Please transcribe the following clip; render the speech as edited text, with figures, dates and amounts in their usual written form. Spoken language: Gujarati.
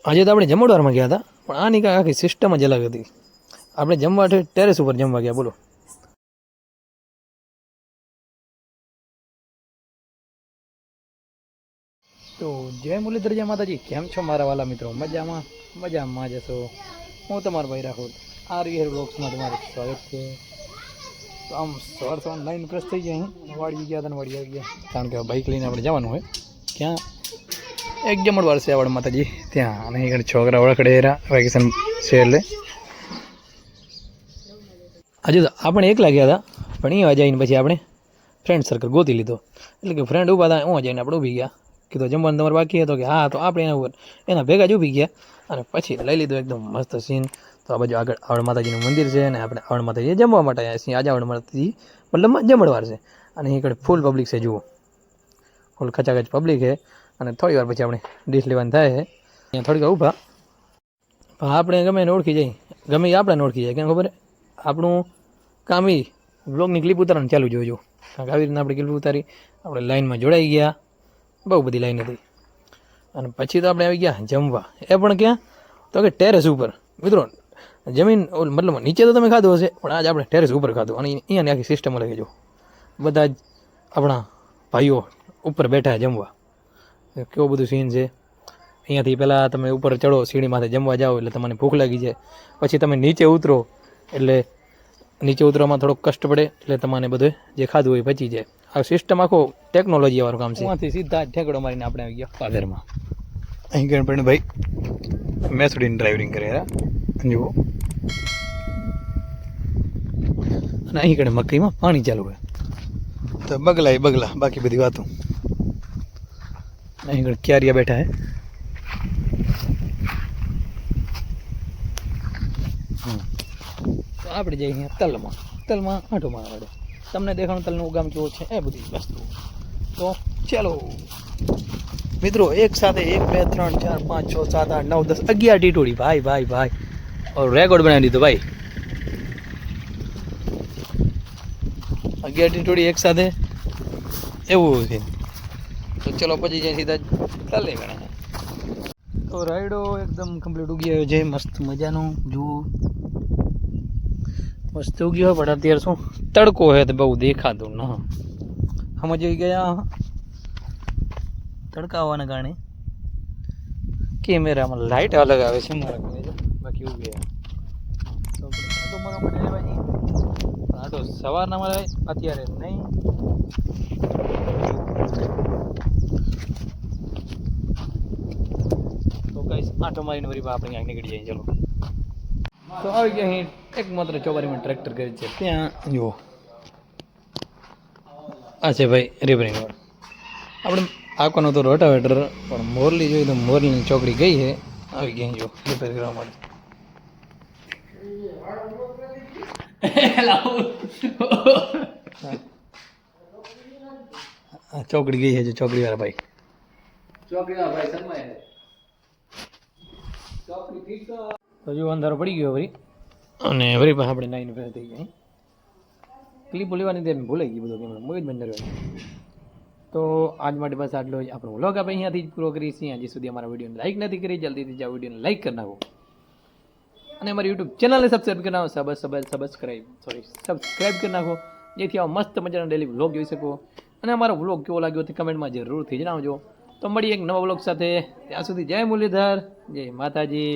આજે તો આપણે જમણવારમાં ગયા હતા, પણ આની કાંઈ આખી સિસ્ટમ જ અલગ હતી. આપણે જમવા ટેરેસ ઉપર જમવા ગયા. બોલો. તો જય મુરલીધર, જય માતાજી. કેમ છો મારા વાલા મિત્રો? મજામાં મજામાં જશો. હું તમારો ભાઈ રાહુલ આરવીઆર બ્લોગ્સમાં તમારું સ્વાગત છે. તો આમ સવાર લાઈન પ્રેસ થઈ જાય. વાડી ગયા હતા, વાડી આવી ગયા, કારણ કે બાઇક લઈને આપણે જવાનું હોય. ક્યાં? એક જમણવાર છે આવડ માતાજી ત્યાં, અને અહીં છોકરા ઓળખડે વેકેશન છે એટલે. હજુ તો આપણે એકલા ગયા હતા, પણ અહીંયા જઈને પછી આપણે ફ્રેન્ડ સર્કલ ગોતી લીધો. એટલે કે ફ્રેન્ડ ઊભા હતા, હું જઈને આપણે ઊભી ગયા. કીધું જમવાનું તમારે બાકી હતો કે હા, તો આપણે એના ભેગા જ ઊભી ગયા અને પછી લઈ લીધો એકદમ મસ્ત સીન. તો આ બાજુ આગળ આવડ માતાજીનું મંદિર છે, અને આપણે આવડ માતાજી જમવા માટે આવ્યા છીએ. આજે આવડ માતાજી મતલબ જમણવાર છે, અને અહીં ફૂલ પબ્લિક છે. જુઓ, ફૂલ ખચાખચ પબ્લિક છે. અને થોડી વાર પછી આપણે ડીશ લેવાની થાય છે. અહીંયા થોડીક ઊભા, પણ આપણે ગમે એને ઓળખી જાય, ગમે એ આપણને ઓળખી જાય. કેમ ખબર? આપણું કામ એ બ્લોગની ક્લિપ ઉતારવાનું ચાલુ જોજો. કારણ કે આવી રીતના આપણે ક્લિપ ઉતારી, આપણે લાઈનમાં જોડાઈ ગયા. બહુ બધી લાઈન હતી. અને પછી તો આપણે આવી ગયા જમવા. એ પણ ક્યાં? તો કે ટેરેસ ઉપર. મિત્રો, જમીન મતલબ નીચે તો તમે ખાધું હશે, પણ આજે આપણે ટેરેસ ઉપર ખાધું. અને અહીંયાની આખી સિસ્ટમ અલગ જો. બધા જ આપણા ભાઈઓ ઉપર બેઠા જમવા. કેવું બધું સીન છે. અહીંયાથી પહેલાં તમે ઉપર ચડો, સીડીમાંથી જમવા જાઓ એટલે તમને ભૂખ લાગી જાય. પછી તમે નીચે ઉતરો, એટલે નીચે ઉતરવામાં થોડોક કષ્ટ પડે, એટલે તમને બધું જે ખાધું હોય પચી જાય. આ સિસ્ટમ આખો ટેકનોલોજી વાળું કામ છે. ત્યાંથી સીધા ઠેકડો મારીને આપણે આવી ગયા પાદરમાં. અહીં ગણપણ ભાઈ મેસડીને ડ્રાઇવિંગ કરે જુઓ. અને અહીં કણે મકાઈમાં પાણી ચાલુ હોય તો બગલા બાકી બધી વાતો. અહીં કણે ક્યારિયા બેઠા હે. તો આપણે જઈએ અહીંયા તલમાં આંટો મારવા પડે. તમને દેખાણું તલનું ગામ કેવું છે, એ બધી વસ્તુ. તો ચાલો મિત્રો, એક સાથે 1 2 3 4 5 6 7 8 9 10 11 ટીટોડી. ભાઈ રેકોર્ડ બનાવી દીધો ભાઈ. 11 ટીટોડી એક સાથે, એવું છે. તો ચલો પછી જાય સીધા ચાલે ગણા. તો રાયડો એકદમ કમ્પ્લીટ ઉગી આવ્યો છે, મસ્ત મજાનો. જુઓ, મસ્ત ઉગી હોય, પણ અત્યારે શું તડકો હે તો બહુ દેખાતું ન. સમજી ગયા? તડકા આવવાના કારણે કેમેરામાં લાઇટ અલગ આવે છે મારા. બાકી ઉગે તો મારા માટે લેવાય. આ તો સવારના મળે, અત્યારે નહીં. તો કઈ આંટો મારીને વળી આપણે ક્યાંક નીકળી જાય. ચલો, તો આવી ગયા અહીં એકમાત્ર ચોબારીમાં ટ્રેક્ટર કરી છે. ત્યાં જુઓ, આ છે ભાઈ રિપેરિંગ વાળો. આપણે આકોનો તો રોટાવેટર, પણ મોરલી જોઈએ તો મોરલીની ચોકડી ગઈ છે. આવી ગઈ જો રિપેર કરવા માટે. ચોકડી ગઈ છે, ચોકડી વાળા ભાઈ. તો જો અંધારો પડી ગયો વળી, અને વળી પાસે આપણે નાઈને ફેર થઈ ગયા. ક્લિપો લેવાની તે ભૂલાઈ ગઈ બધું, કેમ મોજ બંધ રહ્યો. તો આજ માટે બસ આટલો જ. આપણો વ્લોગ આપણે અહીંયાથી જ પૂરો કરીએ છીએ. હજી સુધી અમારા વિડીયોને લાઈક નથી કરી, જલ્દીથી જાઓ વિડીયોને લાઈક કરી નાખો, અને અમારી યુટ્યુબ ચેનલને સબસ્ક્રાઈબ કરી નાખો. સબસ્ક્રાઈબ કરી નાખો, જેથી આવા મસ્ત મજાના ડેલી વ્લોગ જોઈ શકો. અને અમારો વ્લોગ કેવો લાગ્યો તે કમેન્ટમાં જરૂરથી જણાવજો. તો મળીએ એક નવા વ્લોગ સાથે. ત્યાં સુધી જય મુરલીધર, જય માતાજી.